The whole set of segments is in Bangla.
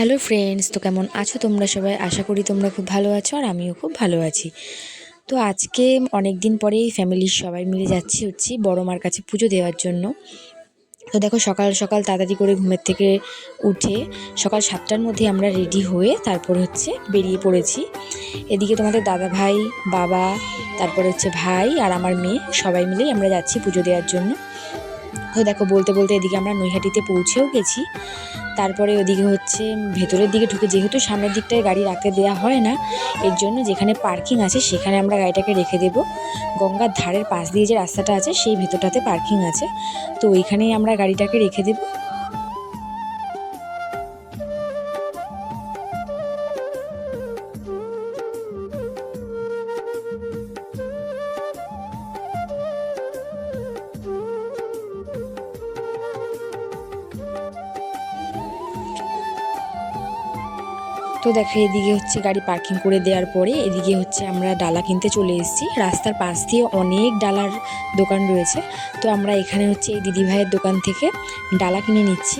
হ্যালো ফ্রেন্ডস, তো কেমন আছো তোমরা সবাই? আশা করি তোমরা খুব ভালো আছো আর আমিও খুব ভালো আছি। তো আজকে অনেক দিন পরেই ফ্যামিলির সবাই মিলে যাচ্ছি বড় মার কাছে পুজো দেওয়ার জন্য। তো দেখো, সকাল সকাল তাড়াতাড়ি করে ঘুমের থেকে উঠে সকাল 7টার মধ্যে আমরা রেডি হয়ে তারপর বেরিয়ে পড়েছি। এদিকে তোমাদের দাদা ভাই, বাবা, তারপরে ভাই আর আমার মেয়ে সবাই মিলেই আমরা যাচ্ছি পুজো দেওয়ার জন্য। তো দেখো, বলতে বলতে এদিকে আমরা নৈহাটিতে পৌঁছেও গেছি। তারপরে ওদিকে ভেতরের দিকে ঢুকে, যেহেতু সামনের দিকটায় গাড়ি রাখতে দেওয়া হয় না, এর জন্য যেখানে পার্কিং আছে সেখানে আমরা গাড়িটাকে রেখে দেব। গঙ্গার ধারের পাশ দিয়ে যে রাস্তাটা আছে সেই ভেতরটাতে পার্কিং আছে, তো ওইখানেই আমরা গাড়িটাকে রেখে দেব। তো দেখো, এদিকে গাড়ি পার্কিং করে দেওয়ার পরে এদিকে আমরা ডালা কিনতে চলে এসেছি। রাস্তার পাশ দিয়ে অনেক ডালার দোকান রয়েছে, তো আমরা এখানে এই দিদিভাইয়ের দোকান থেকে ডালা কিনে নিচ্ছি।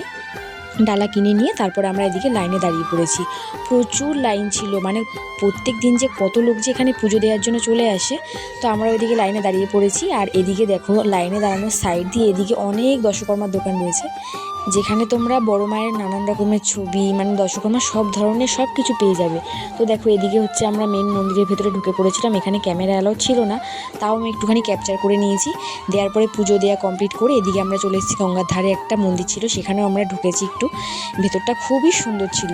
ডালা কিনে নিয়ে তারপরে আমরা এদিকে লাইনে দাঁড়িয়ে পড়েছি। প্রচুর লাইন ছিল, মানে প্রত্যেক দিন যে কত লোক যে এখানে পুজো দেওয়ার জন্য চলে আসে। তো আমরা ওইদিকে লাইনে দাঁড়িয়ে পড়েছি, আর এদিকে দেখো, লাইনে দাঁড়ানোর সাইড দিয়ে এদিকে অনেক দশকর্মার দোকান রয়েছে, যেখানে তোমরা বড় মায়ের নানান রকমের ছবি, মানে দশকর্মার সব ধরনের সব কিছু পেয়ে যাবে। তো দেখো, এদিকে আমরা মেন মন্দিরের ভেতরে ঢুকে পড়েছিলাম। এখানে ক্যামেরা অ্যালাউ ছিল না, তাও আমি একটুখানি ক্যাপচার করে নিয়েছি। দেওয়ার পরে পুজো দেওয়া কমপ্লিট করে এদিকে আমরা চলে এসেছি। গঙ্গার ধারে একটা মন্দির ছিল, সেখানেও আমরা ঢুকেছি একটু। ভেতরটা খুবই সুন্দর ছিল।